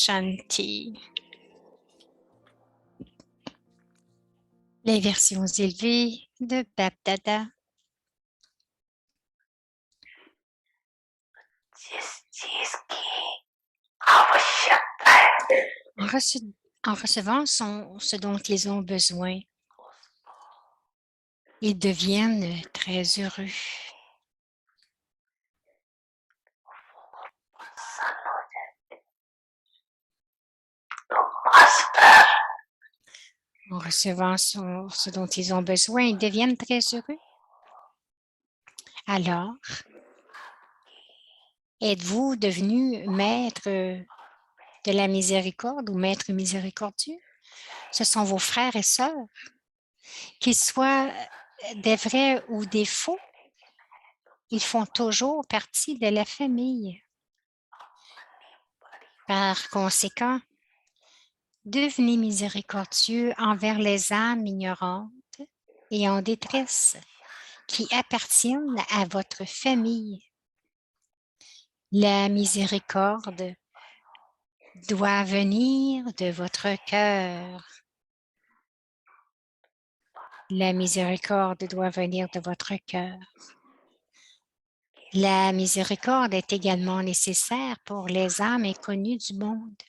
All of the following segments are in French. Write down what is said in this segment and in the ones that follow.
Shanti. Les versions élevées de Bapdada. En recevant ce dont ils ont besoin, ils deviennent très heureux. En recevant ce dont ils ont besoin, ils deviennent très heureux. Alors, êtes-vous devenu maître de la miséricorde ou maître miséricordieux? Ce sont vos frères et sœurs. Qu'ils soient des vrais ou des faux, ils font toujours partie de la famille. Par conséquent, devenez miséricordieux envers les âmes ignorantes et en détresse qui appartiennent à votre famille. La miséricorde doit venir de votre cœur. La miséricorde doit venir de votre cœur. La miséricorde est également nécessaire pour les âmes inconnues du monde.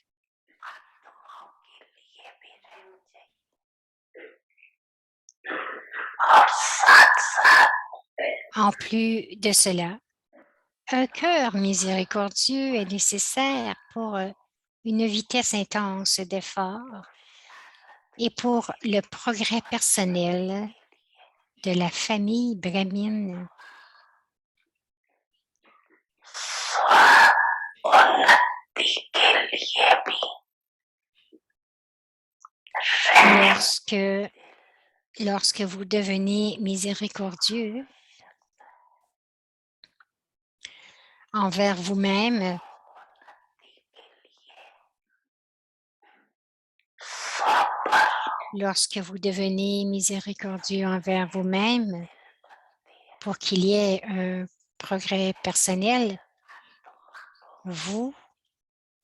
En plus de cela, un cœur miséricordieux est nécessaire pour une vitesse intense d'effort et pour le progrès personnel de la famille brahmine. Lorsque vous devenez miséricordieux envers vous-même, pour qu'il y ait un progrès personnel, vous,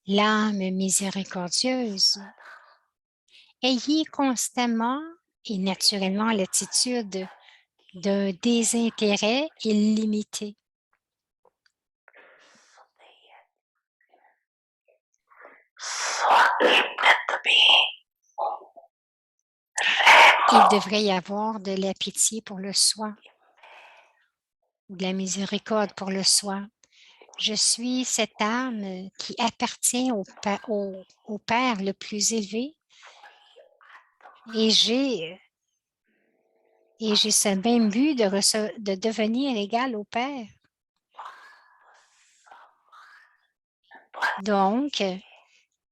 l'âme miséricordieuse, ayez constamment et naturellement l'attitude d'un désintérêt illimité. Il devrait y avoir de la pitié pour le soi, ou de la miséricorde pour le soi. Je suis cette âme qui appartient au Père le plus élevé et j'ai ce même but de devenir égal au Père. Donc,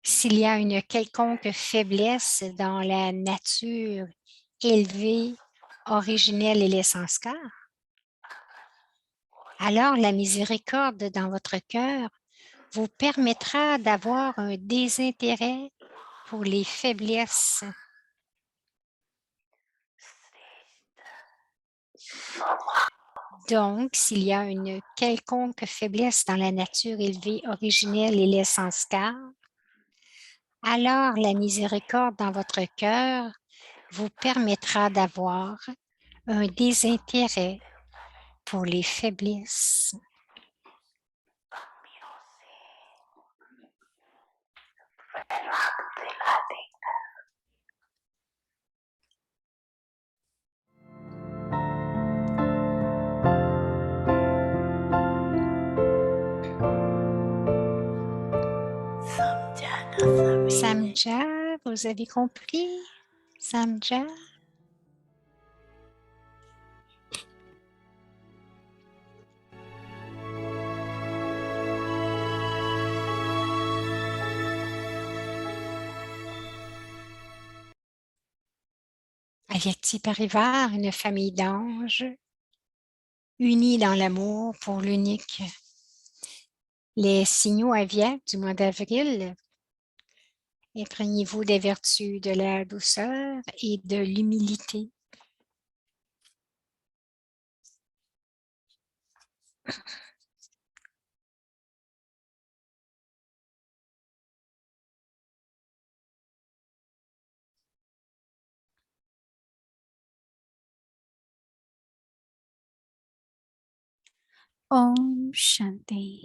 s'il y a une quelconque faiblesse dans la nature élevée, originelle et les sanskars, alors la miséricorde dans votre cœur vous permettra d'avoir un désintérêt pour les faiblesses. Donc, s'il y a une quelconque faiblesse dans la nature élevée, originelle et les sanskars, alors la miséricorde dans votre cœur vous permettra d'avoir un désintérêt pour les faiblesses. Samja, vous avez compris? Samja? Avyakti Parivar, une famille d'anges, unis dans l'amour pour l'unique. Les signaux aviaques du mois d'avril, imprégnez-vous des vertus de la douceur et de l'humilité. Om Shanti.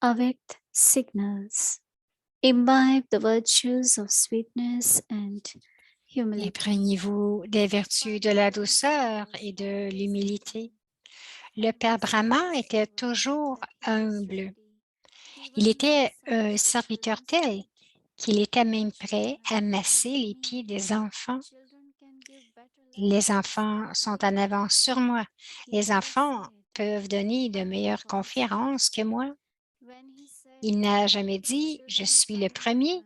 Awaked signals. Imbibe the virtues of sweetness and humility. Imprégnez-vous des vertus de la douceur et de l'humilité. Le Père Brahma était toujours humble. Il était un serviteur tel qu'il était même prêt à masser les pieds des enfants. Les enfants sont en avance sur moi. Les enfants peuvent donner de meilleures conférences que moi. Il n'a jamais dit « je suis le premier ».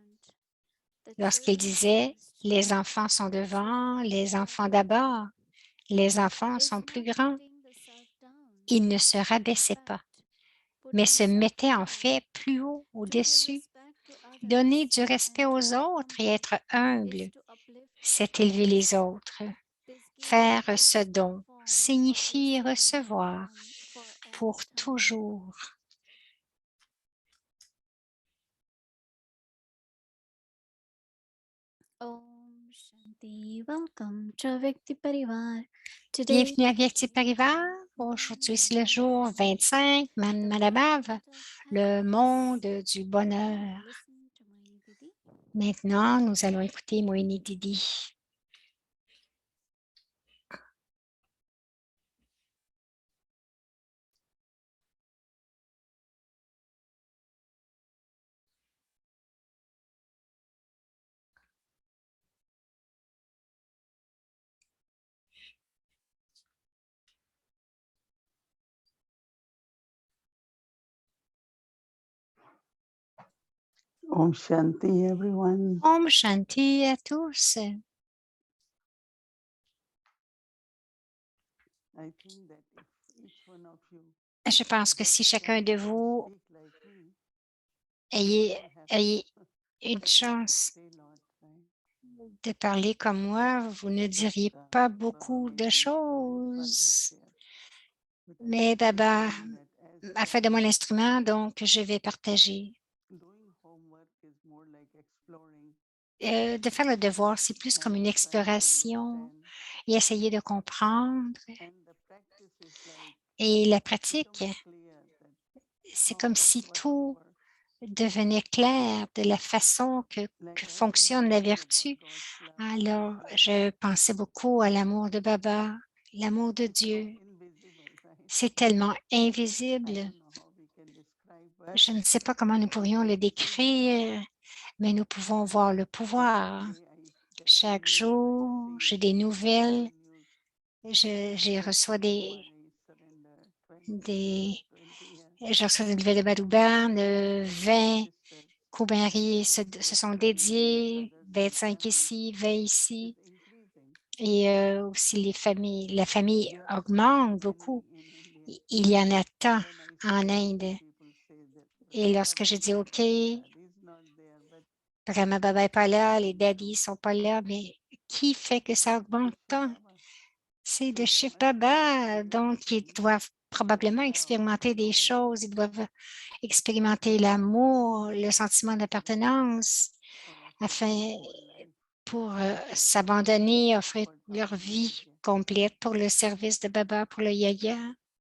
Lorsqu'il disait « les enfants sont devant, les enfants d'abord, les enfants sont plus grands », il ne se rabaissait pas, mais se mettait en fait plus haut au-dessus. Donner du respect aux autres et être humble, c'est élever les autres. Faire ce don signifie recevoir pour toujours. Om Shanti. Welcome to Vyakti Parivar. Today, Bienvenue à Vyakti Parivar. Aujourd'hui, c'est le jour 25, Manmadabhav, le monde du bonheur. listen to Moini Didi. Maintenant, nous allons écouter Moini Didi. Om Shanti, everyone. Om Shanti à tous. I think that if each one of you Je pense que si chacun de vous speak like me, ayez, you have ayez une a lot to chance say, lot, right? de parler comme moi, vous ne diriez But, pas beaucoup de maybe it's what we choses. share. But I Mais really Baba think that as a fait de moi l'instrument, donc je vais partager. doing homework is more like exploring De faire le devoir, c'est plus comme and une trying to exploration understand, et essayer de comprendre. and the practice is like Et la it pratique, becomes clear that c'est how comme si what tout works. devenait clair de la façon que Like I've been fonctionne la thinking about vertu. God's love, Alors, God's love. je pensais beaucoup à l'amour de Baba, l'amour de It's so Dieu. invisible, right? C'est tellement I invisible. don't know how we can describe, but Je ne sais pas comment nous pourrions le décrire, mais nous pouvons voir le pouvoir. every day I get Chaque news, I jour, see j'ai des nouvelles, new news. je reçois Baduban is surrender 20 years, des, 20 years. je reçois des nouvelles de Badouban, de 20 20 sisters, Koubari se get sont married, and dédiés, brothers and 25 families ici, 20 is ici, increasing. et aussi les familles. La famille There are so augmente many beaucoup. in India. Il y en a tant When I say en okay, Inde. people say that Et lorsque je Baba is dis not OK, there, Daddy is not there, but vraiment, Baba n'est pas là, les daddies ne sont pas là, mais qui fait que ça augmente it's Shiv tant? Baba. C'est So de they Shiv must be Baba. Donc, ils experiencing doivent that probablement love, expérimenter des belonging, choses, ils doivent expérimenter l'amour, le sentiment d'appartenance for offering their afin whole life pour for the s'abandonner, offrir for leur Tata vie Yagya. complète pour le service de Baba, pour le Yaya.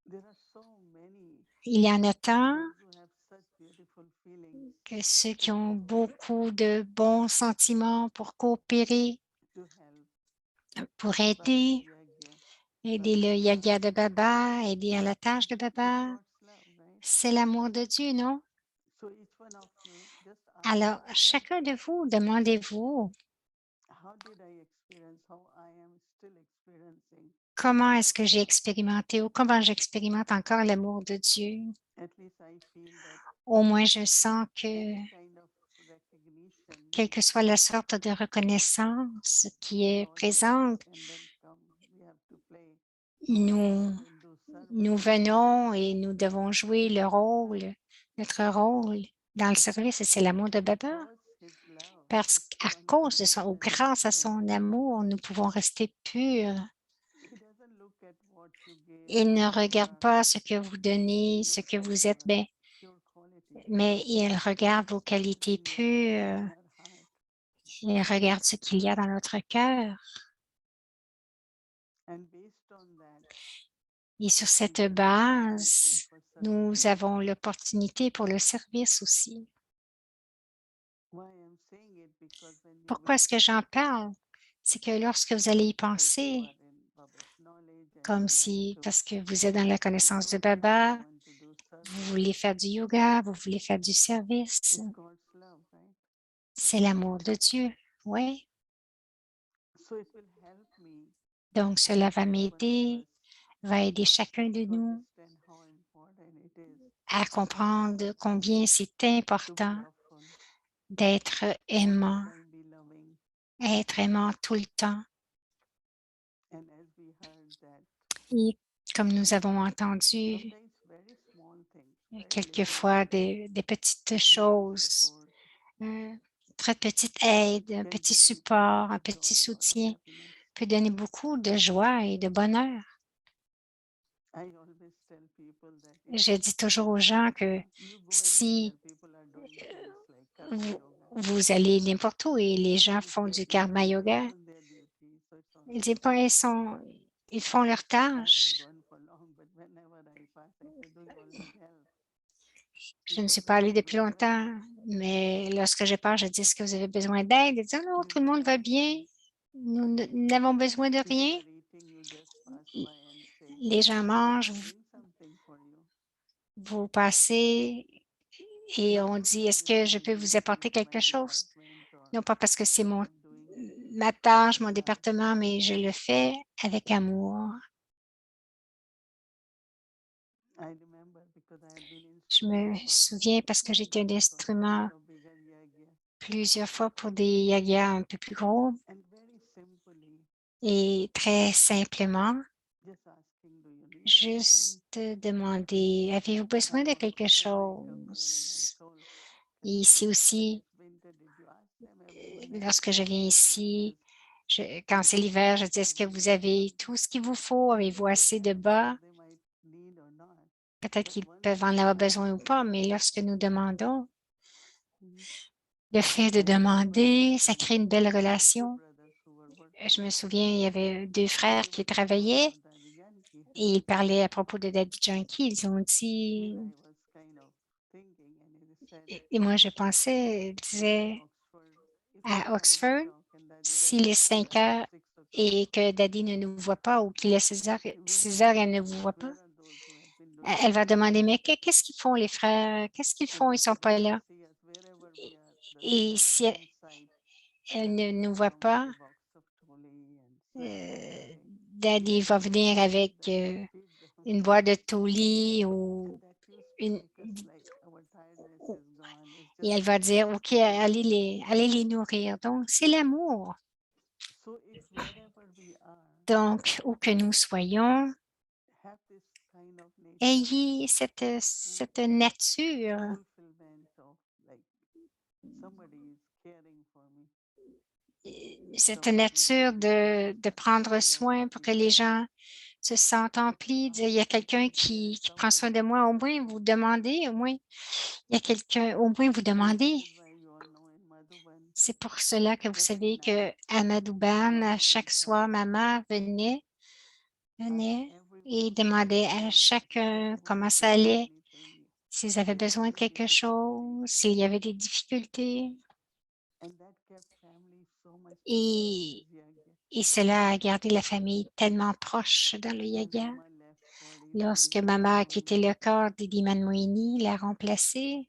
There are so many Il y en a tant those who have such beautiful feelings que ceux qui ont beaucoup de bons sentiments pour coopérer, to help pour Bhakti aider, Yagya, aider le Bhakti Yaya Dharma. de Baba, aider à la tâche de It's Baba. God's love, right? C'est l'amour de Dieu, non? So each one of you just ask Alors, yourself, chacun de vous, demandez-vous, how did I experience, how I am still experiencing? comment est-ce que j'ai expérimenté ou comment j'expérimente encore l'amour de Dieu? At least I feel that Au moins, je sens que, any kind of recognition quelle que soit la sorte de reconnaissance qui is est not just présente, and then come. We have to play our nous, role and do nous service. venons et nous devons jouer le rôle, notre rôle dans le service, et c'est l'amour de Baba. Because His love Parce is qu'à so cause de son, ou unconditional and grâce à pure. son amour, nous pouvons rester purs. He doesn't look at what you give, Il ne what you regarde are. pas ce que vous He donnez, ce looks que at vous êtes, your pure qualities, mais il regarde vos qualités in your pures, in our heart. il regarde ce qu'il y a dans notre cœur. And based on that, Et sur we cette get the opportunity base, for nous avons l'opportunité pour le service aussi. Why I'm saying it because when you Pourquoi will est-ce que j'en parle? C'est que lorsque vous allez y like you penser, are in Baba's knowledge and comme you want si, to parce que vous êtes dans la do connaissance de yoga, you Baba, want to do vous service, voulez faire du yoga, vous voulez faire du service, it's God's love, right? c'est l'amour de Dieu, oui. So it will help me Donc, and cela va each one of us m'aider, va aider chacun de to nous understand how important it is à comprendre combien c'est to be important loveful, d'être all the aimant, time be loving. être aimant tout le temps. And as we heard that Et comme nous avons entendu sometimes very small things, very little quelquefois things, des petites small choses, support une très petite aide, un can petit give people a lot support, un of petit joy, a lot of soutien happiness. peut donner beaucoup de joie et de bonheur. I always tell people that if Je dis toujours aux gens que you go anywhere, si people are doing things like karma vous, yoga. vous allez n'importe où et les gens It's font their du duty, karma it's yoga, all their duty. So it's all ils right. disent pas, ils font leur I haven't tâche. gone for long, but whenever I pass, I say, do you all need help? Je Is ne suis pas allée everyone depuis doing well? longtemps, mais lorsque je pars, je dis, est-ce que vous avez besoin d'aide? Ils disent, oh non, tout le monde va bien. Nous n'avons besoin de People rien. are eating, you just pass by and say, Les gens mangent, can I bring something for you? vous passez et Not on dit, because est-ce it's que je my peux vous duty apporter or my quelque chose? department or Non pas parce que c'est I'm doing it ma out tâche, of mon love. département, mais je le fais avec amour. I remember because I have been Je instrument me for souviens parce que many j'étais un times for instrument also bigger yagya. plusieurs fois pour des yagas un peu plus gros And very simply, et très simplement, just asking, do you need anything? juste demander, avez-vous besoin de quelque Whenever I come here and I chose? told, I Et said, ici when aussi, it's winter, did you ask them? Everyone has lorsque je viens everything has ici, quand c'est l'hiver, je dis, est-ce que vous avez tout ce qu'il vous faut? Avez-vous it assez de depends bas? what they might need or not. Peut-être But qu'ils once peuvent we en avoir ask, besoin ou pas, mais lorsque nous demandons, mhm. le fait de I remember demander, ça crée une belle there were two relation. brothers who were Je working me at souviens, il y India. avait deux frères They qui were talking travaillaient about Daddy Yankee, et ils parlaient à propos de Daddy Yankee. Ils ont and dit, I was kind of thinking, and he said, et moi je pensais, ils if in disaient, Oxford it's à 5 Oxford, o'clock and Daddy s'il est doesn't see 5 us at heures 6 o'clock, et que Daddy ne nous voit pas ou qu'il est 6 heures et elle ne vous voit pas, where are those who have been doing elle va karma? demander, mais qu'est-ce qu'ils font les frères? Qu'est-ce qu'ils And font? Ils if sont they pas don't là. see us wherever we are, Et the si same sight, elle ne Daddy nous will voit come with pas, a box of toli and serve euh, everything. Daddy va venir avec Then we'll feed them. une boîte de toulis ou And that used to une, make us like our tiredness is gone. It's et just elle va dire, OK, giving allez les nourrir. Donc, c'est l'amour. so if wherever we are, Donc, où que nous soyons, have this kind of nature of ayez cette nature, fulfillment of like somebody is caring for me, cette somebody is nature taking care of de me, prendre you know, soin pour taking que les care. gens se sentent emplis. Il y a quelqu'un There is qui prend soin someone, de moi. Au moins, vous demandez, au moins, il y a quelqu'un, au moins, vous and that demandez. is why you all know in Madhuban, C'est pour cela que vous every savez night que à Madouban, à Mama will chaque soir, come, ma mère ask venait et everyone how they demandait are à doing, chacun who comment is ça needing allait, anything, s'ils if avaient there is besoin de any quelque difficulty. chose, s'il y avait des difficultés. And that kept family so much together in Et, this yagya. et cela a gardé la famille tellement proche dans le When yaga. Mama left body, Lorsque Didi ma Man mère a quitté Moini, le corps d'Idiman Moini, l'a remplacé,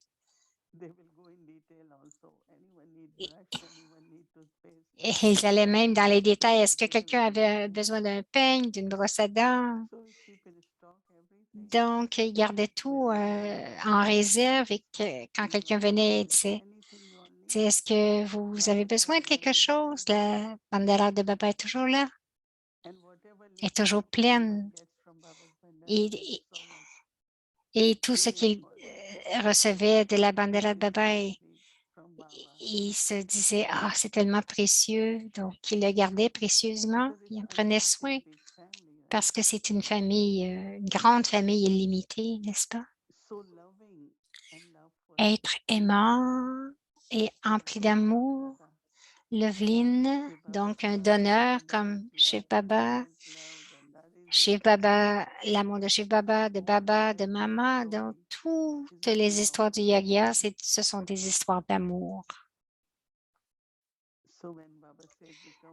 they will go in detail also. Anyone need et, brush, anyone need toothpaste, et ils allaient même dans les anyone détails. need Est-ce que quelqu'un everything. avait besoin d'un peigne, d'une brosse à dents? So we keep in stock everything. Donc, ils gardaient tout Whenever we are en there, réserve et que quand we will quelqu'un always venait, il say, disait, anything you all tu sais, need, est-ce que vous avez Baba's besoin de bandera quelque is chose? there. La bandera de Baba est toujours là, And whatever est little toujours gift anyone pleine. gets from Baba's bandera, Et, that is et, so much. et tout ce Even qu'il for recevait de la anything bandera de little Baba, they need from Baba. il se disait, ah, c'est tellement précieux. Donc, il le gardait précieusement, Because it's il en prenait unlimited soin big family, right? parce que c'est une famille, une grande famille illimitée, n'est-ce pas? So loving and loveful. Être aimant et empli Loveline like d'amour, Dada. Loveline, See Baba's donc un love donneur and comme Dada's chez love and Baba, Mama's love and Dadi's Shiv Baba, l'amour de Shiv Baba, de Mama, donc toutes les histoires du Yagya, ce sont des histoires d'amour.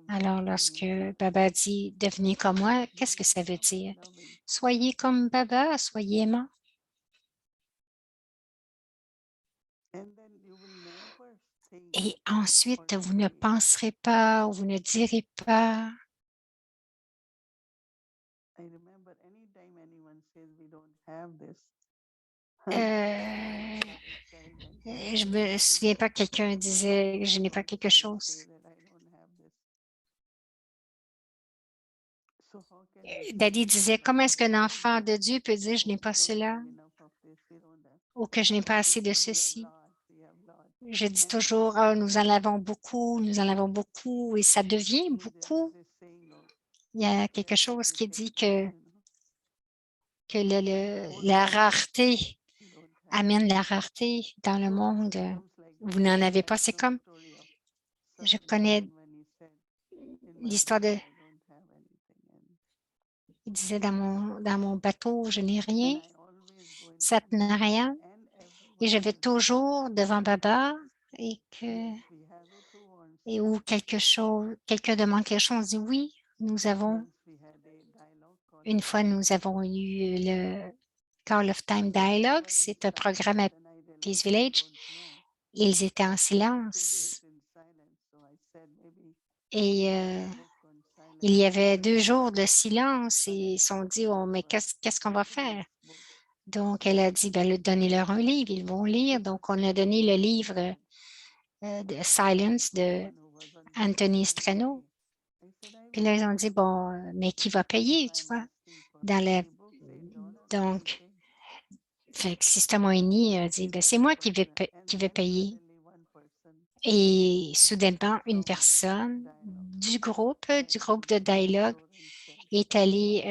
Alors, lorsque Baba dit « devenez comme moi », qu'est-ce que ça veut dire? Soyez comme Baba, soyez aimant. Et ensuite, vous ne penserez pas, vous ne direz pas. Je me souviens pas que quelqu'un disait « je n'ai pas quelque chose ». Daddy disait « comment est-ce qu'un enfant de Dieu peut dire « je n'ai pas cela » ou que je n'ai pas assez de ceci ». Je dis toujours, ah, nous en avons beaucoup et ça devient beaucoup. Il y a quelque chose qui dit que la rareté amène la rareté dans le monde. Vous n'en avez pas. C'est comme, je connais l'histoire de, il disait dans mon bateau, je n'ai rien, ça n'a rien. Et je vais toujours devant Baba et où quelqu'un demande quelque chose, on dit oui, une fois, nous avons eu le Call of Time Dialogue. C'est un programme à Peace Village. Ils étaient en silence. Et il y avait 2 jours de silence et ils se sont dit, oh, mais qu'est-ce qu'on va faire? Donc, elle a dit, ben, donnez-leur un livre, ils vont lire. Donc, on a donné le livre de Silence de Anthony Strano. Puis là, ils ont dit, bon, mais qui va payer, tu vois? Donc, Système ONI a dit, ben, c'est moi qui vais payer. Et soudainement, une personne du groupe de dialogue est allée,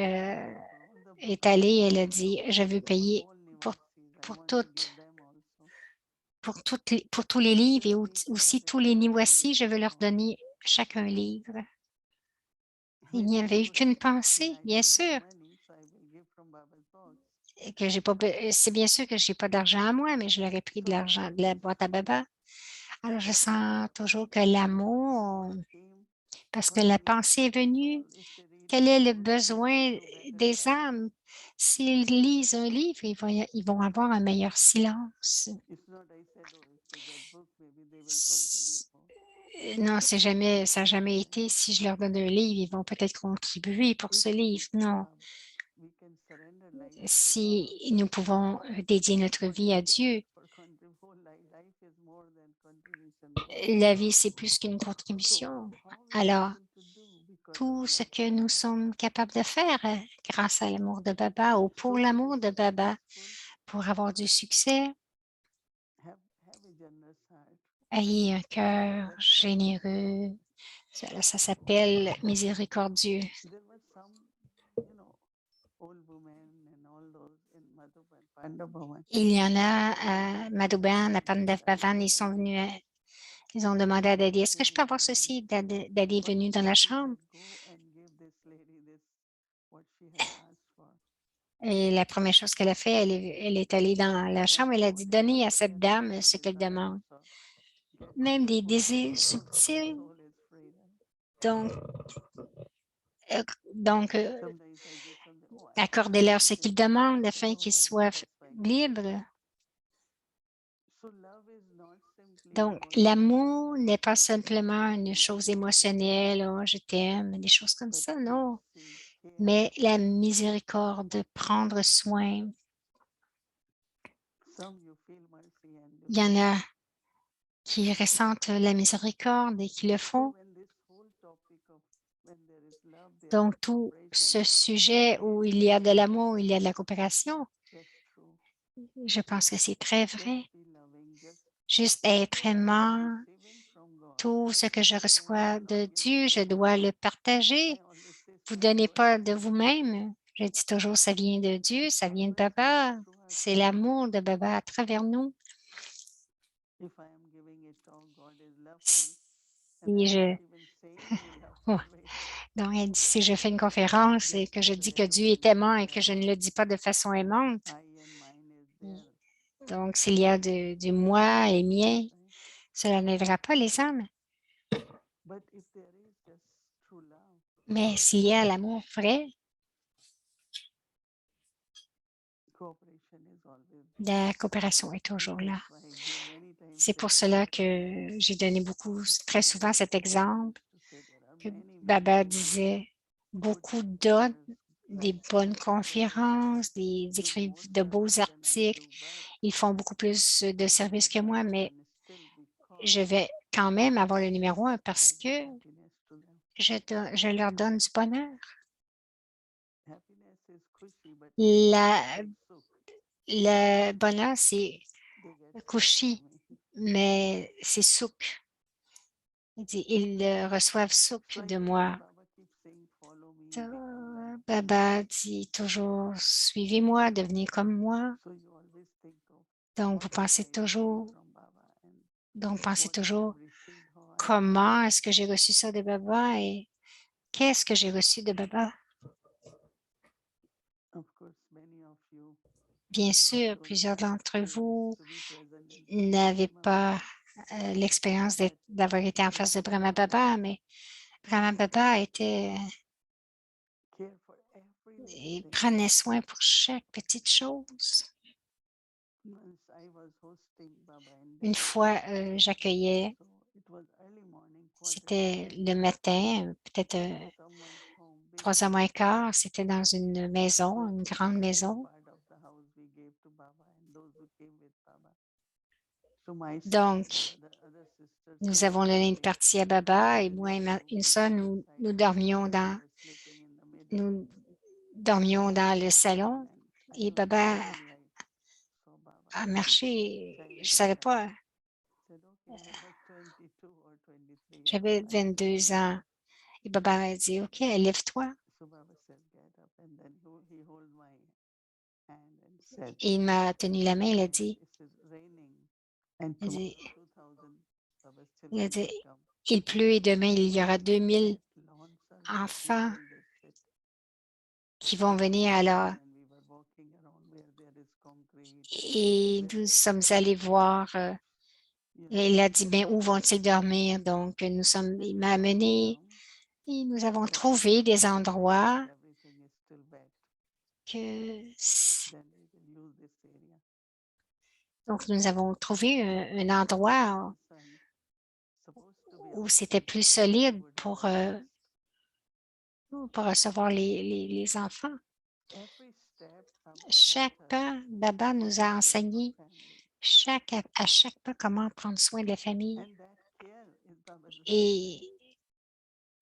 elle a dit, je veux payer pour, pour toutes, pour tous les livres et aussi tous les Niwasi, je veux leur donner chacun un livre. Il n'y avait eu qu'une pensée, bien sûr. C'est bien sûr que je n'ai pas d'argent à moi, mais je leur ai pris de l'argent de la boîte à Baba. Alors, je sens toujours que l'amour, parce que la pensée est venue, quel est le besoin des âmes? S'ils lisent un livre, ils vont avoir un meilleur silence. Non, ça n'a jamais été, si je leur donne un livre, ils vont peut-être contribuer pour ce livre. Non. Si nous pouvons dédier notre vie à Dieu, la vie, c'est plus qu'une contribution. Alors, tout ce que nous sommes capables de faire grâce à l'amour de Baba ou pour l'amour de Baba, pour avoir du succès, ayez un cœur généreux. Ça s'appelle miséricordieux. Il y en a à Madhuban, à Pandav Bhavan, ils sont venus, ils ont demandé à Daddy, est-ce que je peux avoir ceci? Daddy est venu dans la chambre. Et la première chose qu'elle a fait, elle est allée dans la chambre, elle a dit, donnez à cette dame ce qu'elle demande. Même des désirs subtils. Donc, accordez-leur ce qu'ils demandent afin qu'ils soient libres. Donc, l'amour n'est pas simplement une chose émotionnelle, oh, je t'aime, des choses comme ça, non. Mais la miséricorde, prendre soin. Il y en a qui ressentent la miséricorde et qui le font. Donc, tout ce sujet où il y a de l'amour, il y a de la coopération, je pense que c'est très vrai. Juste être aimant, tout ce que je reçois de Dieu, je dois le partager. Vous ne donnez pas de vous-même. Je dis toujours, ça vient de Dieu, ça vient de Baba. C'est l'amour de Baba à travers nous. Si je... Donc, elle dit, si je fais une conférence et que je dis que Dieu est aimant et que je ne le dis pas de façon aimante, I and mine is there. donc s'il y a du moi et mien, cela n'aidera pas les hommes. But if there is just true love, Mais s'il y a l'amour vrai, cooperation is always la coopération est toujours there. là. That's why I give many times C'est pour that cela example. que j'ai donné beaucoup, très Because souvent cet Baba exemple used to say there are que many, Baba many disait, good beaucoup donnent speakers des like bonnes Baba conférences, do écrivent more de beaux service than I articles, do, but ils font beaucoup plus de I services get que moi, number mais one still je because vais quand même avoir le numéro un parce I give que happiness to them. je leur donne du bonheur. Happiness is khushi, but many La, people get sukh. le bonheur, c'est They get sukh from couchi, me. mais c'est souk. Il dit, ils reçoivent souk So I de think when moi. Baba keeps saying, follow me, become like me. Baba dit toujours, suivez-moi, devenez comme moi. So you always think of Donc, what vous have pensez I received toujours, from Baba and pensez what I have toujours, received, how I have comment est-ce received. que j'ai reçu ça de Baba et qu'est-ce que j'ai reçu de Baba? Of course, many of you Bien sûr, don't plusieurs have d'entre experience vous to be present in front of n'avaient Brahma pas Baba, l'expérience but d'avoir été en face de Brahma Baba, mais Brahma Baba care for every little il thing. prenait soin pour chaque petite chose. Once I was hosting Baba in Une Delhi, fois, j'accueillais, so it was early morning, quarter to c'était 10, le matin, peut-être in someone's home, big 3 heures house. moins quart, c'était dans une So maison, it une was grande the best maison. part of the house we gave to Baba and those who came with Baba. So my sister and Donc, the other sisters nous came avons to donné the une wing. partie à Baba et And moi et so une we sœur, were beside nous Baba dormions and we dans, were sleeping in the middle. nous dormions And dans I le got up salon and I et was Baba feeling like, so Baba, a marché. tell me, Je get savais up. pas, Said, okay, I was 22 or 23 years j'avais old. I still 22 ans. remember. Et Baba a dit, OK, lève-toi. So Baba said, get up. And then he hold my hand and said, Et il m'a tenu la main, tomorrow it is raining. And il dit, tomorrow 2000, Baba still il a dit, will come. il pleut et demain, il y aura 2000 That lawn service, where enfants will they sit? qui vont So we venir went alors. down and we were walking around where there is concrete, Et where nous there is sommes allés playground, voir. Et il a dit, ben, où vont-ils playground. dormir? Donc, Then il we m'a found amené some, et nous avons but we trouvé said, des Baba, endroits everything is still wet. que, Then we will use this area. donc, nous avons trouvé un So my endroit son, supposed to be où c'était outside, plus but he solide would have relaxed. pour recevoir les enfants. Every step Baba taught Chaque us pas, Baba how nous to a care for enseigné family. à chaque pas comment prendre soin de la famille. And that care is Baba's Et, respect.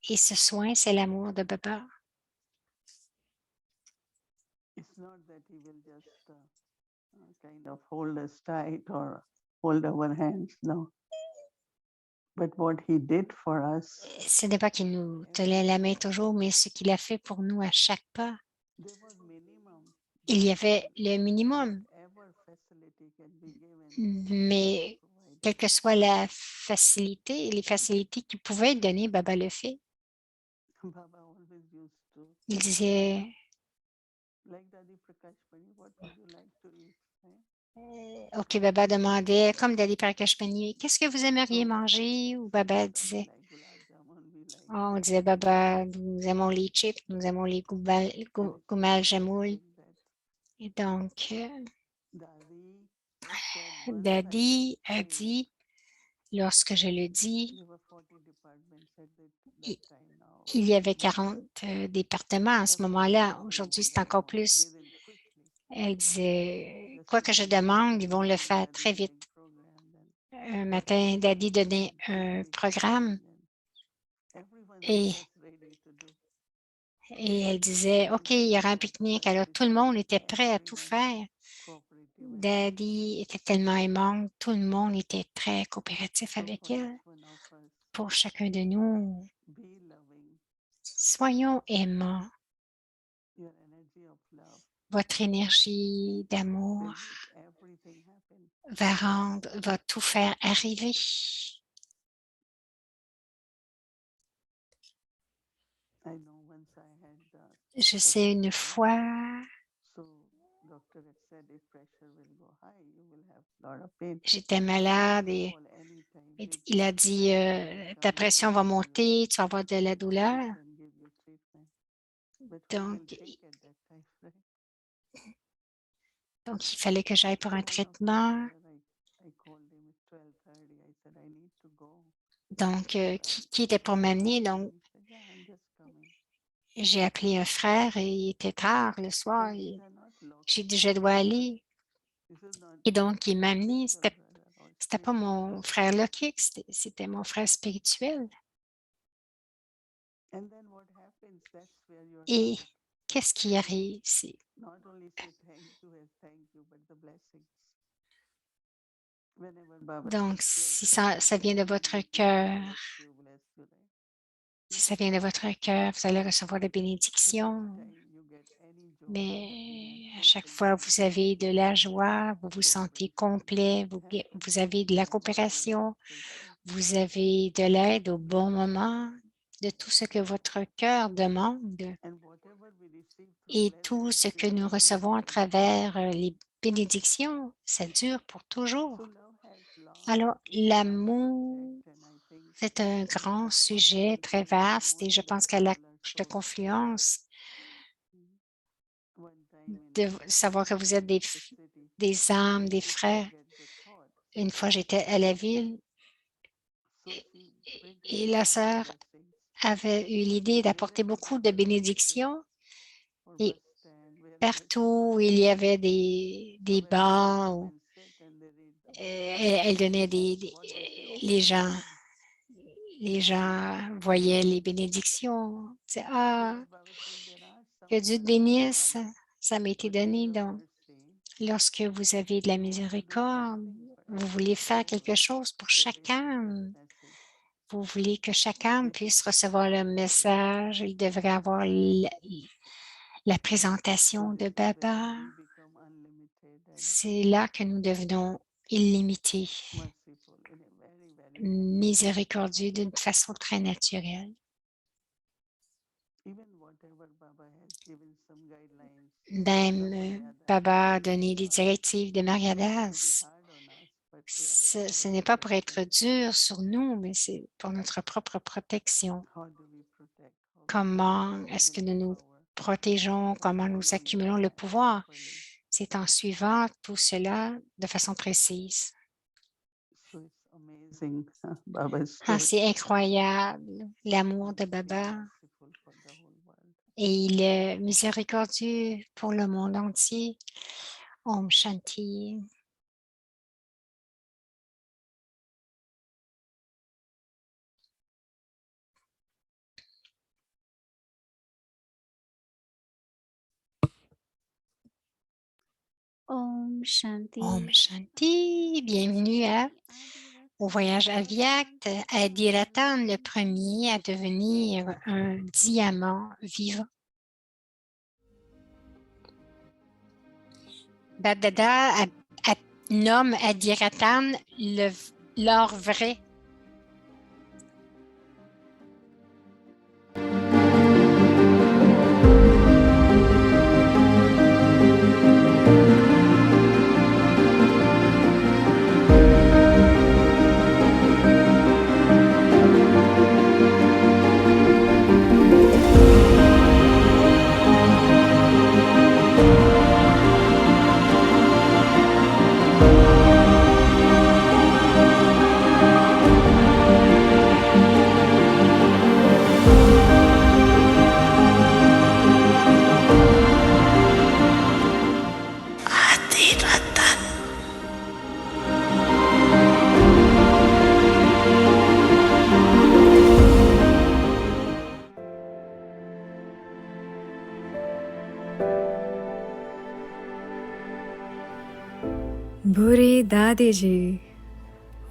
et ce soin, c'est l'amour de Baba. It's not that he will just kind of hold us tight or hold our hands, no. But what he did for us, Ce n'est pas qu'il nous tenait la main toujours, mais ce qu'il a fait pour nous à chaque pas. there was minimum, Il but y avait le minimum, whatever facility can be given, Baba mais quelle provided. que soit la facilité, les facilités qui pouvaient être données, Baba le fait. Baba always used to, Il disait, like Dadi Prakash Pani, what would you like to eat? OK, Baba demandait, comme Dali Prakashpani, qu'est-ce que vous aimeriez So manger? Ou Baba Baba, we disait, like gulab jamun, we like oh, on this. disait, Baba, nous aimons les chips, nous aimons les And so goumal Baba jamoul. said that Et donc, Dadi said once I Dadi a say, dit, lorsque je le dis, there were 40 departments at that il time now. il y avait More. 40 départements à ce Everyone moment-là. will do Aujourd'hui, what c'est I encore want plus. within quickly. Elle disait, Just quoi que je today morning demande, I ils was vont le giving faire Dadi très vite. like program, then Un matin, everyone Daddy will do donnait and un picnic programme planning and everyone was et, just ready to do. et elle disait, Daddy OK, il y said aura un I was pique-nique. Alors, tout le appreciate monde était prêt à tout everyone faire. cooperative and Daddy était tellement aimante, tout le monde était très coopératif so avec for elle. each one of us, Pour chacun de nous, be loving. soyons aimants. Your energy of love Votre énergie will d'amour make everything happen. va tout faire arriver. I know once I had Je sais une cholesterol, fois, so doctor had said if pressure will go high, you will have a lot of pain. j'étais So malade you et call anytime, il a dit, ta come pression va and monter, tu vas avoir de la douleur. sit and give you treatment. But who Donc, will take at that time, right? donc il fallait que j'aille pour un One traitement. after I called him at 12:30. I said I need to go. Donc, qui était pour m'amener. Donc, He said, yeah, I'm just coming. j'ai appelé un frère et il était tard le soir. So these Et are not j'ai local dit, je dois practices. aller. This is not Et your donc, il m'a amené. spiritual brother or C'était pas spiritual mon sister. frère logique, c'était mon frère spirituel. And then what happens, that's where your Et heart qu'est-ce qui arrive? not only say thank you, but the blessings. Whenever Baba Donc, says si your ça vient de votre cœur, bless you, right? si ça vient de votre cœur, vous allez recevoir des So bénédictions. anytime you get any joy, Mais à happiness, chaque fois, fulfillment, vous avez de la joie, vous vous sentez complet, vous avez de la coopération, vous avez de l'aide au bon moment, de tout ce que votre cœur demande and whatever we receive through et tout blessings, ce que nous recevons à travers les bénédictions, ça dure pour toujours. so love has Alors, lots of l'amour, aspects, and I think c'est un grand sujet people très who are vaste more et je pense qu'à spiritual are l'âge de so confiance, one time in de savoir que vous êtes the city, des âmes, des I frères. get the thought. Une fois, j'étais à la ville So she printed et la lots of sœur blessings. avait eu l'idée d'apporter Wherever beaucoup de Baba visited, bénédictions or et bus stand, wherever she partout où would il y visit. avait So des when people bancs come où and sit and they read the book, elle donnait what they les always gens, say. les gens voyaient les bénédictions. C'est, So ah, like Baba says, there are some que Dieu te words in bénisse, Pali, ça m'a été but if donné. you have Donc, mercy, lorsque vous avez de la you want to do miséricorde, something for vous every voulez faire soul quelque chose pour that chaque receive that âme. message. Vous voulez que chaque âme This is puisse the recevoir le message of Baba. message. Il devrait avoir la So présentation de this is where Baba. we become unlimited and C'est là que nous devenons illimités, merciful in a very, very natural. miséricordieux d'une façon très naturelle. Even whatever Baba has given some guidelines, Même Maryada, Baba a these donné des are directives de not to be Mariadas. hard on us, but they are for Ce our n'est pas pour être protection. dur sur nous, mais c'est pour notre propre protection. How do we protect? How we Comment est-ce que nous accumulate nous power protégeons? by Comment nous following the accumulons le path pouvoir? properly. C'est en suivant tout cela de façon précise. So it's amazing, Baba's Ah, story. c'est incroyable, l'amour He's de very Baba. merciful for the whole world. Et il est miséricordieux pour le monde entier. Om Shanti. Om Shanti. Om Shanti. Bienvenue au voyage Avyakt, à Diratan, le premier à devenir un diamant vivant. Babdada nomme Adiratan l'or vrai. Buri Dadiji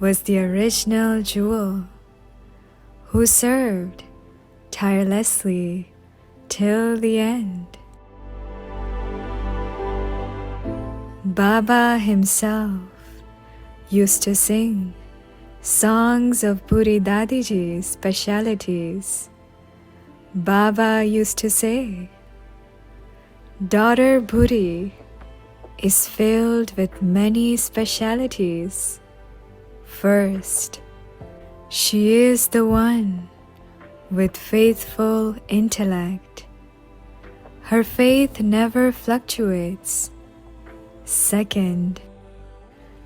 was the original jewel who served tirelessly till the end. Baba himself used to sing songs of Buri Dadiji's specialities Baba used to say, daughter Bhuri is filled with many specialities. First, she is the one with faithful intellect. Her faith never fluctuates. Second,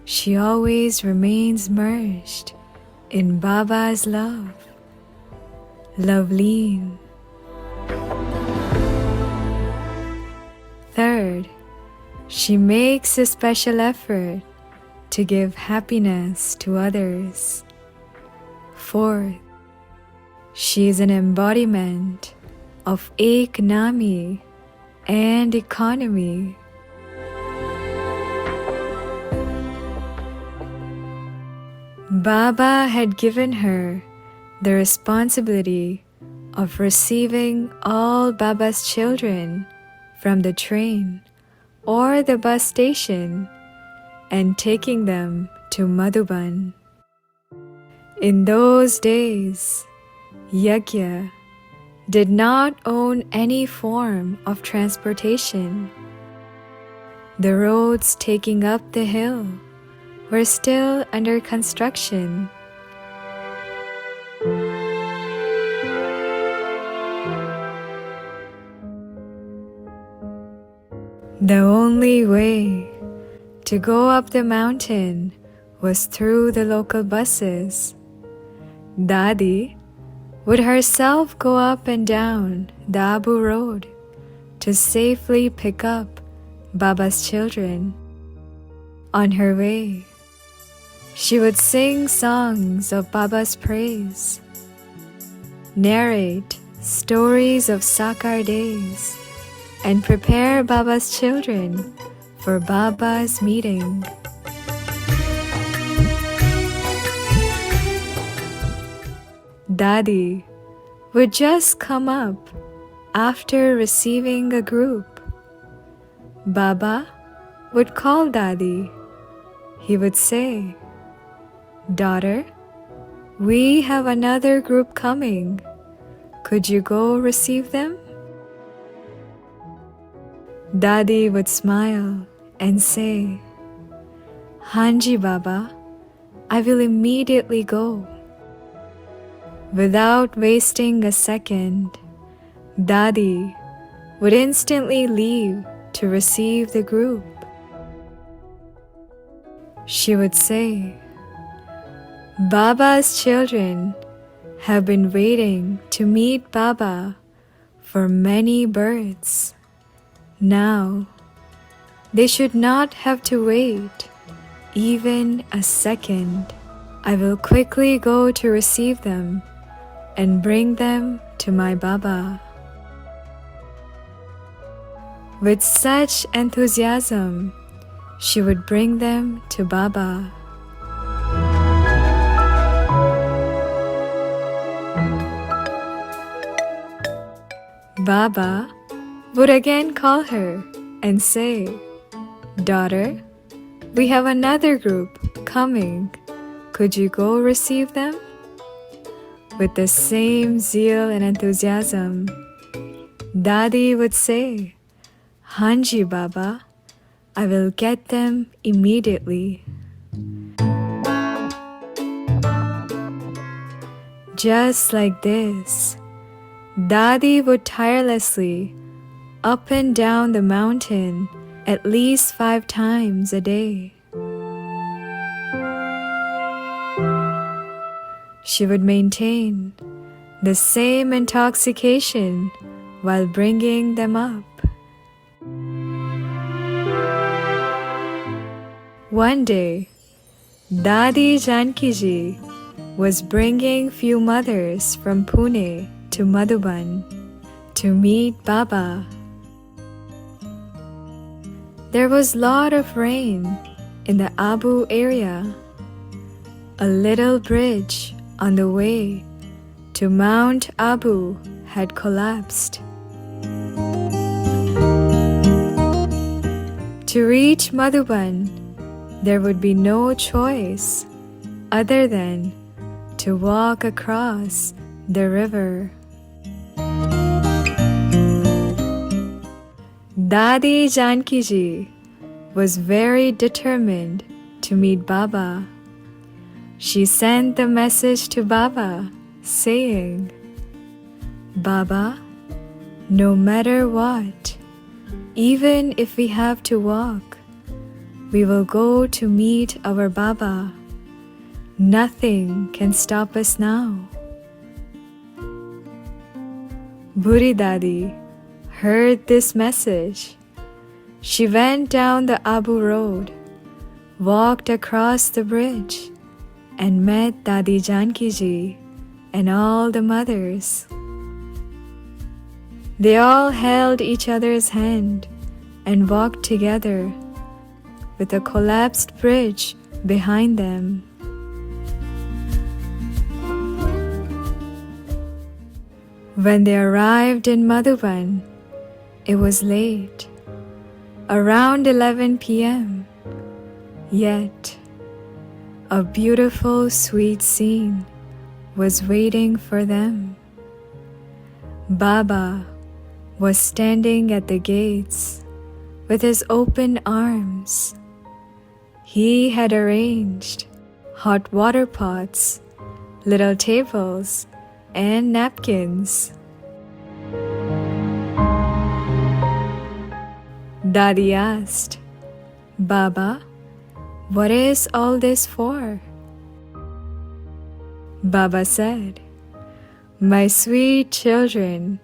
she always remains merged in Baba's love. Loveleen. Third, she makes a special effort to give happiness to others. Fourth, she is an embodiment of Ek Nami and economy. Baba had given her the responsibility of receiving all Baba's children from the train or the bus station and taking them to Madhuban. In those days, Yajna did not own any form of transportation. The roads taking up the hill were still under construction. The only way to go up the mountain was through the local buses. Dadi would herself go up and down the Abu Road to safely pick up Baba's children. On her way, she would sing songs of Baba's praise, narrate stories of Sakar days, and prepare Baba's children for Baba's meeting. Dadi would just come up after receiving a group. Baba would call Dadi. He would say, daughter, we have another group coming. Could you go receive them? Dadi would smile and say, Hanji Baba, I will immediately go. Without wasting a second, Dadi would instantly leave to receive the group. She would say, Baba's children have been waiting to meet Baba for many births. Now, they should not have to wait even a second. I will quickly go to receive them and bring them to my Baba. With such enthusiasm, she would bring them to Baba. Baba would again call her and say, daughter, we have another group coming. Could you go receive them? With the same zeal and enthusiasm, Dadi would say, Hanji Baba, I will get them immediately. Just like this, Dadi would tirelessly up and down the mountain at least 5 times a day. She would maintain the same intoxication while bringing them up. One day, Dadi Janki Ji was bringing few mothers from Pune to Madhuban to meet Baba. There was lot of rain in the Abu area. A little bridge on the way to Mount Abu had collapsed. To reach Madhuban, there would be no choice other than to walk across the river. Dadi Janki Ji was very determined to meet Baba. She sent the message to Baba saying, Baba, no matter what, even if we have to walk, we will go to meet our Baba. Nothing can stop us now. Buri Dadi heard this message. She went down the Abu Road, walked across the bridge, and met Dadi Janki Ji and all the mothers. They all held each other's hand and walked together with a collapsed bridge behind them. When they arrived in Madhuban, it was late, around 11 p.m. Yet, a beautiful, sweet scene was waiting for them. Baba was standing at the gates with his open arms. He had arranged hot water pots, little tables, and napkins. Dadi asked, Baba, what is all this for? Baba said, My sweet children,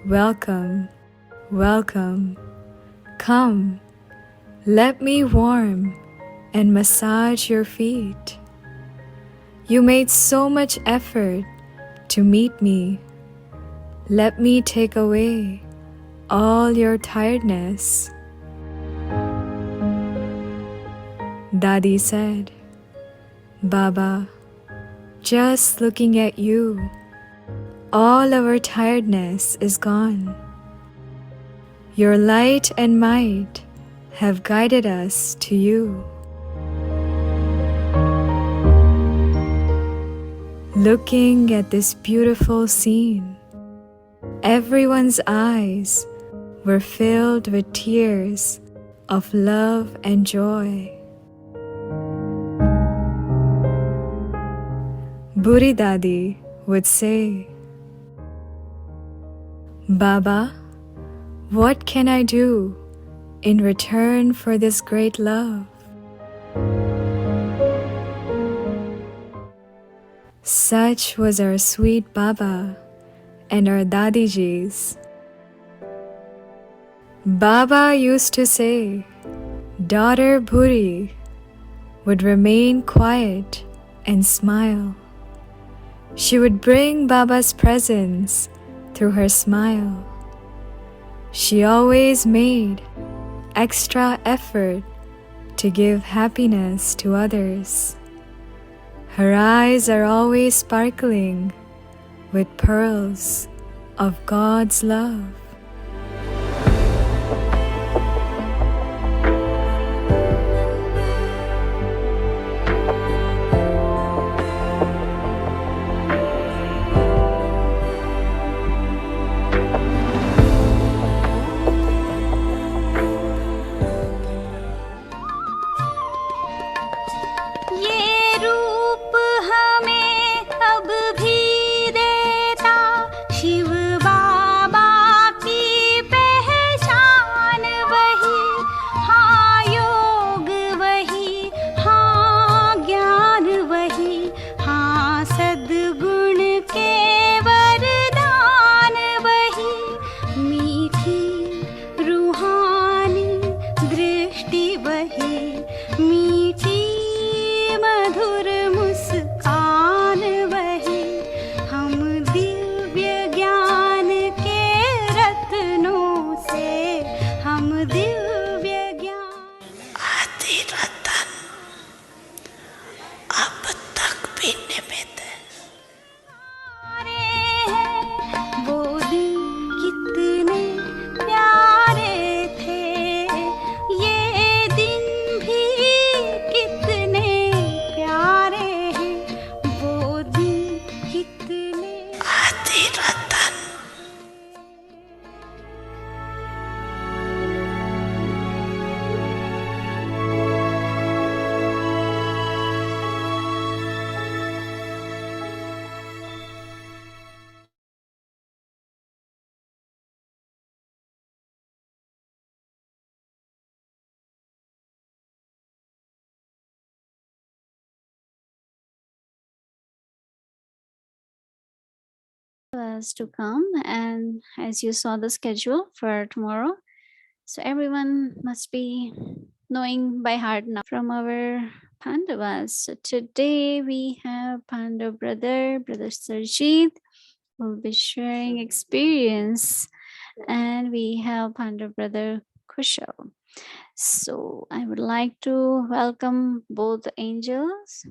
welcome, welcome. Come, let me warm and massage your feet. You made so much effort to meet me. Let me take away all your tiredness. Dadi said, Baba, just looking at you, all our tiredness is gone. Your light and might have guided us to you. Looking at this beautiful scene, everyone's eyes were filled with tears of love and joy. Buri Dadi would say, Baba, what can I do in return for this great love? Such was our sweet Baba and our Dadijis. Baba used to say, Daughter Buri would remain quiet and smile. She would bring Baba's presents through her smile. She always made extra effort to give happiness to others. Her eyes are always sparkling with pearls of God's love. ये रूप हमें अब भी देता शिव बाबा की has to come, and as you saw the schedule for tomorrow, so everyone must be knowing by heart now from our Pandavas. So today we have Pandav brother Sarjeet, who will be sharing experience, and we have Pandav brother Kushal. So I would like to welcome both the angels.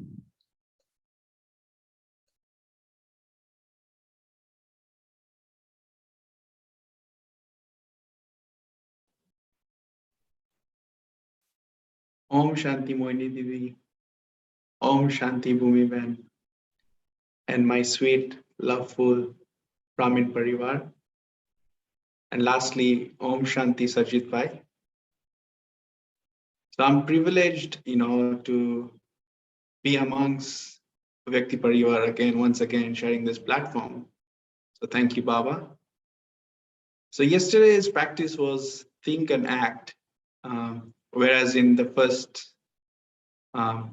Om Shanti Moini Devi, Om Shanti Bhumi Ben, and my sweet, loveful Brahmin Parivar. And lastly, Om Shanti Sarjit Bhai. So I'm privileged, to be amongst Vyakti Parivar once again, sharing this platform. So thank you, Baba. So yesterday's practice was think and act, whereas in the first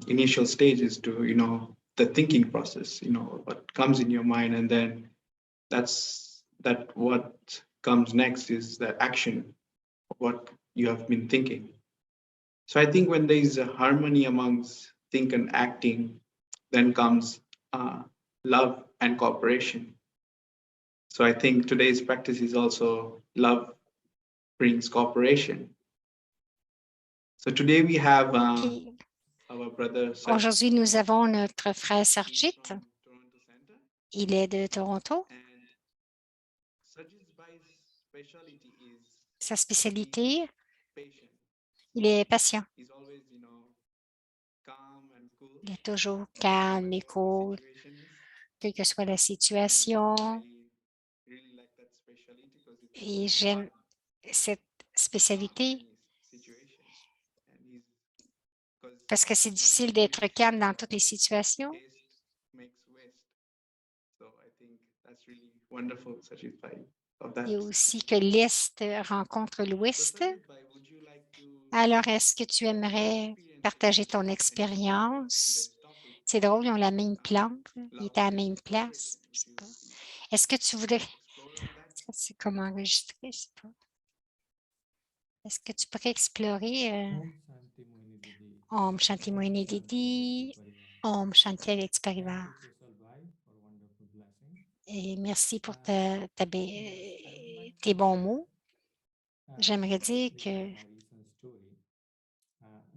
initial stage is to, the thinking process, what comes in your mind, and then what comes next is the action of what you have been thinking. So I think when there is a harmony amongst think and acting, then comes love and cooperation. So I think today's practice is also love brings cooperation. So today we have Puis, our brother aujourd'hui, nous avons notre frère Sarjit. from Toronto Center. Il est de Toronto. And Sarjit Bhai's specialty is Sa spécialité, patient. il est patient. He's always, calm and cool. Il est toujours calme et cool, Situations. quelle que soit la And situation. I really like that specialty because it's Et j'aime cette spécialité in his situation. And parce que c'est difficile d'être calme dans toutes les situations. taste makes waste. So I think that's really wonderful, Sarjit Bhai, of that. Et aussi que l'Est rencontre So l'Ouest. Sarjit Bhai, would you like to Alors, est-ce que tu aimerais partager ton expérience? C'est drôle, ils ont la même plante. Ils étaient à la même place. Je sais pas. Est-ce que tu voudrais... explore on that? Ça, c'est comme enregistré, je sais pas. Est-ce que tu pourrais explorer Om Shanti Moini Didi, Om Shanti Vyakti Parivar. Et merci pour tes bons mots. J'aimerais dire que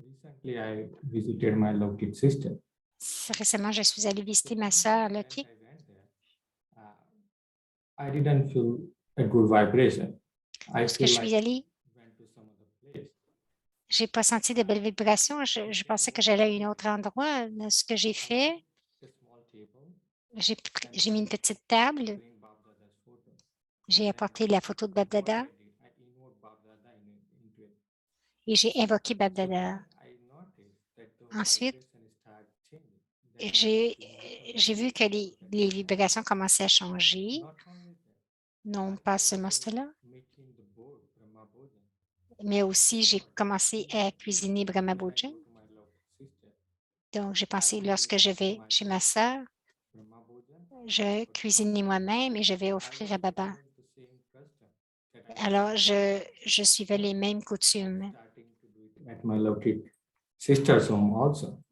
Recently, I visited my Lokit sister. récemment, je suis allée visiter ma sœur, Loki. I didn't feel a good vibration. I Lorsque je feel suis like allée, I went to some other place. j'ai pas senti de belles vibrations. Je pensais que j'allais à un autre endroit. Ce que j'ai fait, A small table, j'ai mis une petite table, bring Bab Dada's photo. j'ai apporté la photo de Bab Dada I invoked Bab Dada into it. et j'ai invoqué Bab So Dada. then I noticed that the Ensuite, vibration started changing. Then I j'ai vu que les vibrations commençaient à changer. not only that, Non I pas was seulement cela, making the board Brahma Bhojan. mais aussi j'ai commencé à cuisiner Brahma When I Bhojan. go to my Lokit sister, Donc, j'ai pensé, lorsque je vais chez ma sœur, Brahma Bhojan, je cuisinais moi-même et je vais I offrir was à Baba. following the same custom that I Alors, je suivais les mêmes coutumes starting to do it at my Lokit sister's home also.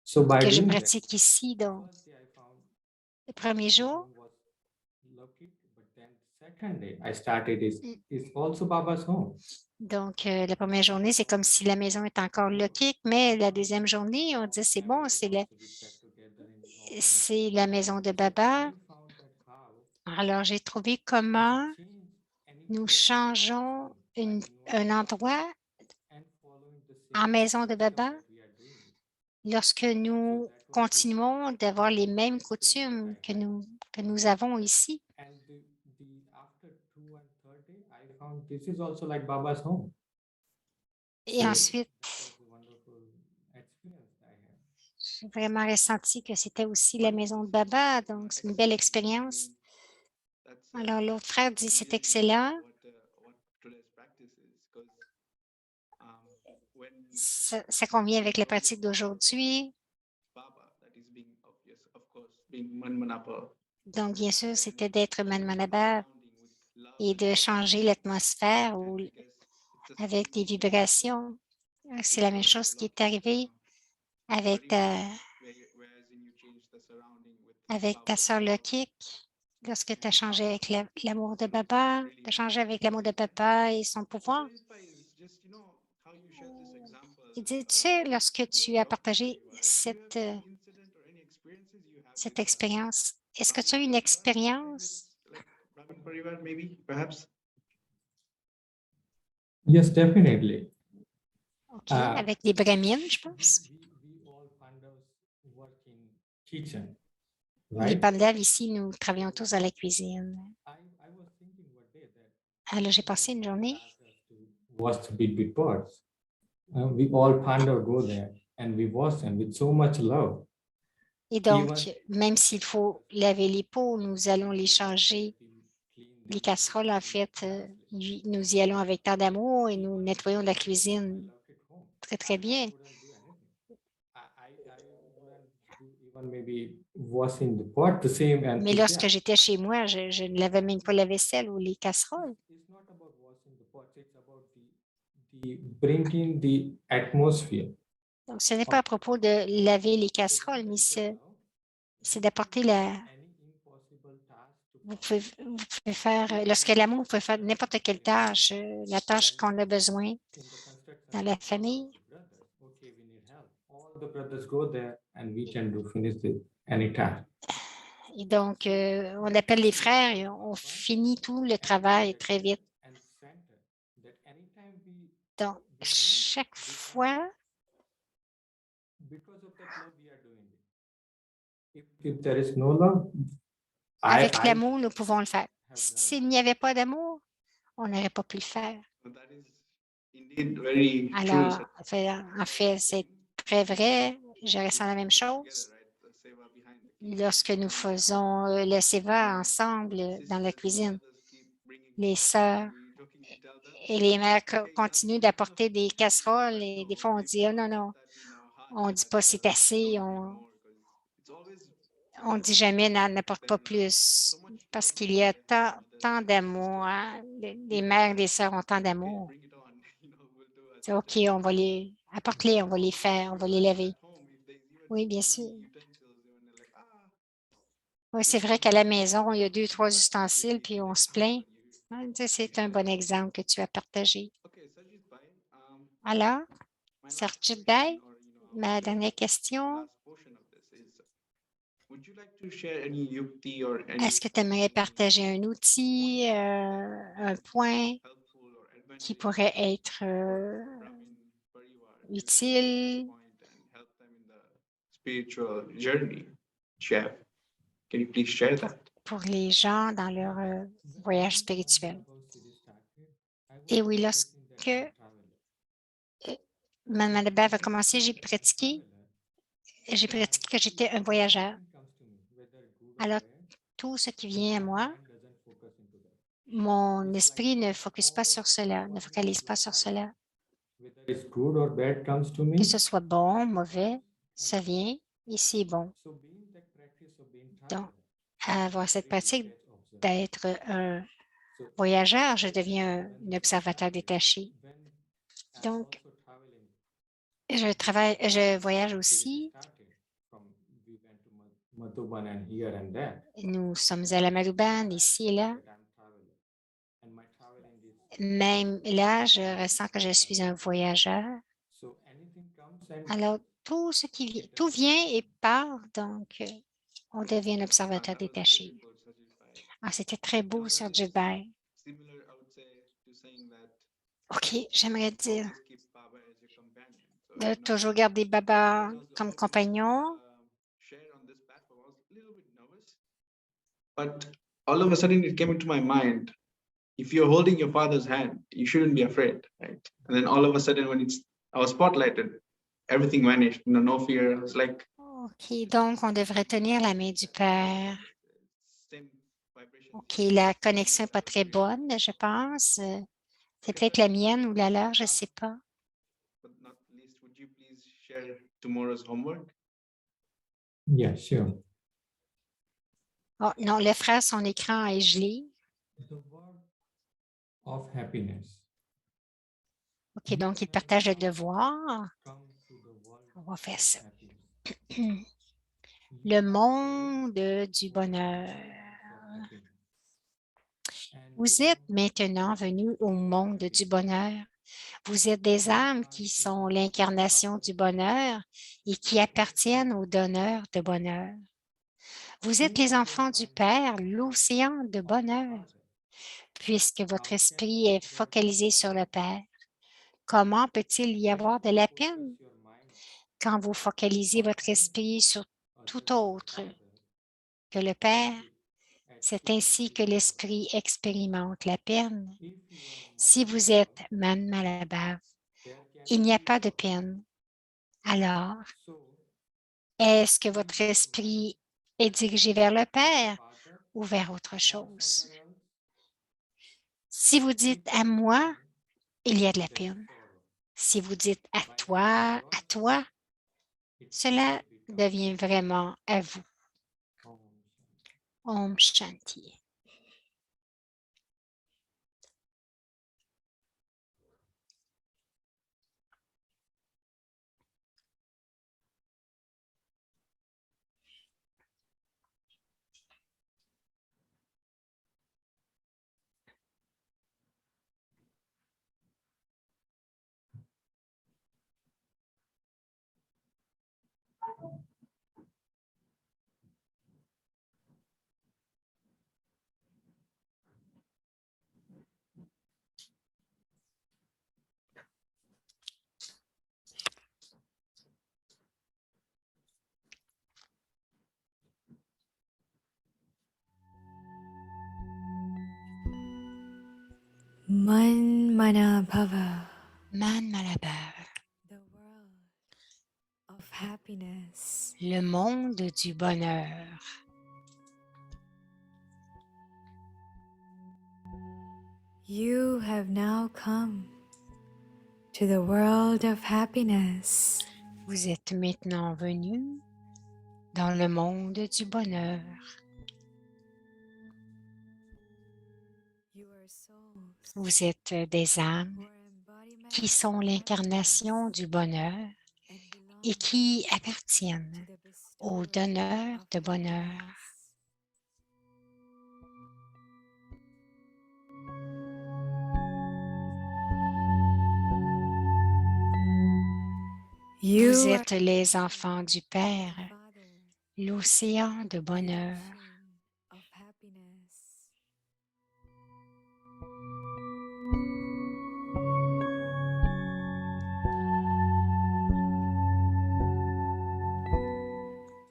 So by que je doing that, pratique ici. Donc, first day I found le premier the jour, home was Lokit, but then second day I started is also Baba's home. donc la première journée, c'est comme si la maison est encore loquée, mais la deuxième journée, on dit c'est bon, c'est la maison de Baba. I found that how Alors, j'ai trouvé comment change any nous place of Baba's changeons home by invoking un endroit and following the en same maison de custom Baba that we are doing it. lorsque nous continuons d'avoir les mêmes coutumes que nous avons ici. And after 2 and 3rd day, I found this is also like Baba's home. Et So ensuite, that was a wonderful experience I had. j'ai vraiment ressenti que c'était aussi la maison de Baba, donc c'est une belle expérience. That's Alors, l'autre frère dit, c'est really excellent. what today's practice is, because when Ça convient avec la pratique d'aujourd'hui. Baba, that is being of course being Manmanapa, Donc, bien sûr, c'était d'être Manmanaba et de changer l'atmosphère avec des vibrations. C'est la même chose qui est arrivée avec ta sœur Lokik, lorsque tu as changé avec l'amour de Baba, tu as changé avec l'amour de Papa et son pouvoir. Il dit, tu sais, lorsque tu as partagé cette expérience, est-ce que tu as eu une expérience Yes, definitely. avec les Brahmines, je pense? We all Pandavas work in kitchen, Les right? Pandavas ici, nous travaillons tous dans la cuisine. I was thinking one day that Alors, j'ai passé une journée wash the big pots. We all Pandavas go there and we wash them with so much love. et donc, même s'il faut laver les pots, nous allons les changer. Les casseroles, en fait, nous y allons avec tant d'amour et nous nettoyons la cuisine très, très bien. Mais lorsque j'étais chez moi, je ne lavais même pas la vaisselle ou les casseroles. Donc, ce n'est pas à propos de laver les casseroles, mais c'est d'apporter vous pouvez faire, lorsque l'amour, vous pouvez faire n'importe quelle tâche, la tâche qu'on a besoin dans la famille. Et donc, on appelle les frères et on finit tout le travail très vite. Donc, chaque fois, avec l'amour, nous pouvons le faire. S'il n'y avait pas d'amour, on n'aurait pas pu le faire. Alors, en fait, c'est très vrai. Je ressens la même chose. Lorsque nous faisons le seva ensemble dans la cuisine, les sœurs et les mères continuent d'apporter des casseroles et des fois on dit, oh non, non, on ne dit pas c'est assez, on ne dit jamais n'apporte pas plus parce qu'il y a tant d'amour. Hein? Les mères et les sœurs ont tant d'amour. C'est OK, on va les apporte-les, on va les faire, on va les laver. Oui, bien sûr. Oui, c'est vrai qu'à la maison, il y a 2, 3 ustensiles, puis on se plaint. C'est un bon exemple que tu as partagé. Alors, Sarjit Bhai, ma dernière question. Est-ce que tu aimerais partager un outil, un point qui pourrait être utile pour les gens dans leur voyage spirituel? Et oui, lorsque Manmanaba va commencer, j'ai pratiqué que j'étais un voyageur. Alors, tout ce qui vient à moi, mon esprit ne focus pas sur cela, ne focalise pas sur cela. Que ce soit bon, mauvais, ça vient et c'est bon. Donc, avoir cette pratique d'être un voyageur, je deviens un observateur détaché. Donc, je voyage aussi. Nous sommes à la Madhuban, ici et là. Même là, je ressens que je suis un voyageur. Alors, tout vient et part, donc on devient un observateur détaché. Ah, c'était très beau, Sarjit Bhai. OK, j'aimerais dire de toujours garder Baba comme compagnon. But all of a sudden it came into my mind, if you're holding your father's hand, you shouldn't be afraid, right? And then all of a sudden when I was spotlighted, everything vanished, no fear. I was like, OK, donc on devrait tenir la main du Père. OK, la connexion n'est pas très bonne, je pense. C'est peut-être la mienne ou la leur, je ne sais pas. but not least, would you please share tomorrow's homework? Yeah, sure. Oh, non, le frère, son écran est gelé. The world of happiness. OK, donc il partage le devoir. Come to the world On va faire of ça. happiness. Le monde du bonheur. Vous êtes maintenant venus au monde du bonheur. Vous êtes des âmes qui sont l'incarnation du bonheur et qui appartiennent au donneur de bonheur. Vous êtes les enfants du Père, l'océan de bonheur. Puisque votre esprit est focalisé sur le Père, comment peut-il y avoir de la peine quand vous focalisez votre esprit sur tout autre que le Père? C'est ainsi que l'esprit expérimente la peine. Si vous êtes Man Malabhav, il n'y a pas de peine. Alors, est-ce que votre esprit est dirigé vers le Père ou vers autre chose? Si vous dites à moi, il y a de la peine. Si vous dites à toi, cela devient vraiment à vous. Om Shanti. Man Mana Bhava, Man Malabhav, the world of happiness. le monde du bonheur. You have now come to the world of happiness. Vous êtes maintenant venus dans le monde du bonheur. You are souls Vous êtes des âmes who are embodiments qui sont l'incarnation du bonheur and belong et qui to appartiennent the au bestower donneur of de bonheur. happiness. You Vous are êtes les enfants du Père, the Father, l'océan de the bonheur. ocean of happiness.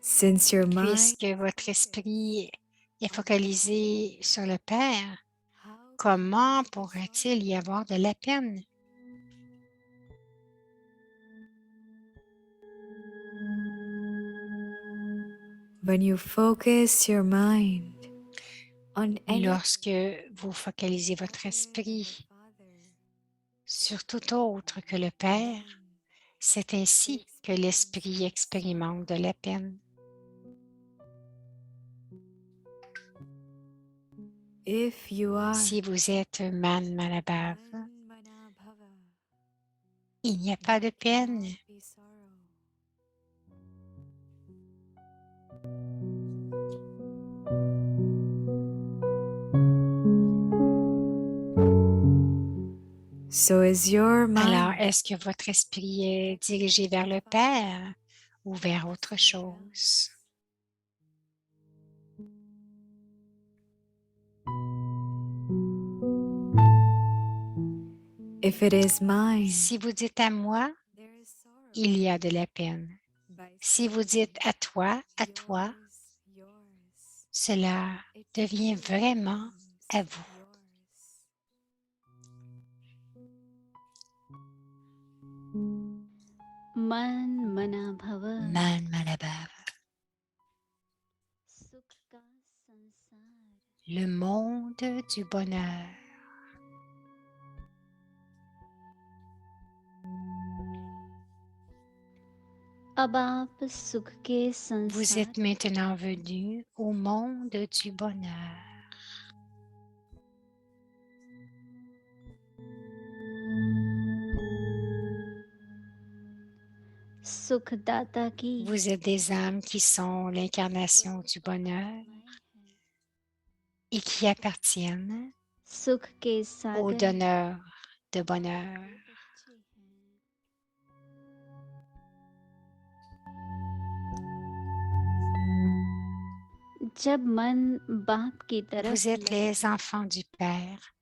Since your mind, Puisque votre esprit est focalisé sur le Père, how comment can pourrait-il y avoir de la peine? when you focus your mind on anything Lorsque vous focalisez votre other than esprit the Father, sur tout autre que le Père, c'est ainsi que l'esprit expérimente de la peine. if you are Si vous êtes Man Malabhav, Man Mana Bhava, il n'y a pas de there peine. cannot be sorrow. So is your Alors, mind est-ce que votre esprit est dirigé vers le Père ou vers autre chose? if it is mine, Si vous dites à moi, there is sorrow. il y a de la peine. By Si vous dites à toi, yours, cela it devient truly vraiment à becomes vous. yours. Man Mana Bhava. Man Malabhav, Sukh ka sansar. le monde du bonheur. अब आप सुख के Vous संसार êtes maintenant venu au monde du bonheur. सुखदाता की Vous êtes des âmes qui sont l'incarnation du bonheur et qui appartiennent सुख के aux सागर donneurs de bonheur. बच्चे हैं। जब मन बाप की तरफ Vous êtes les enfants du Père,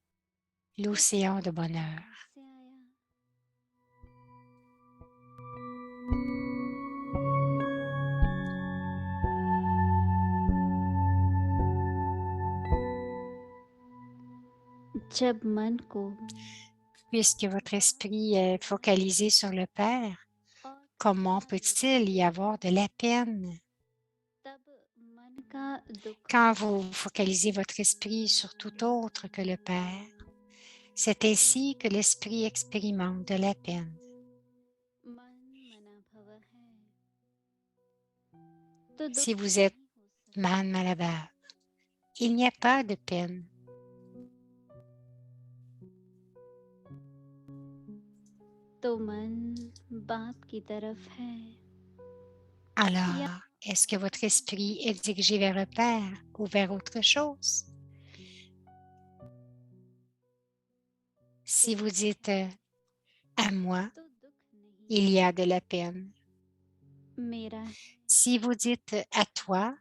l'océan de bonheur. से आया, जब मन को Puisque votre esprit est focalisé sur le Père, और comment peut-il y avoir de la peine? तब मन का दुख Quand vous focalisez votre esprit sur tout autre que le Père, c'est ainsi que l'esprit expérimente de la peine. मन मना भव है तो दुख Si vous êtes नहीं हो सकता। Man Malabar, il n'y a pas de peine. तो मन बाप की तरफ है Alors, est-ce que votre esprit est dirigé vers le Père ou vers autre chose? Si vous dites à moi, तो दुख नहीं il y a de la peine. मेरा Si vous dites à toi,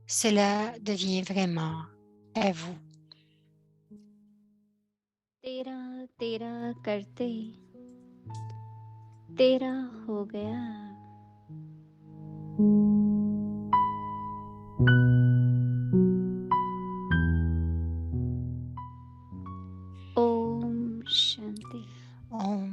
cela devient vraiment à vous. तेरा तेरा करते तेरा हो गया ओम शांति Om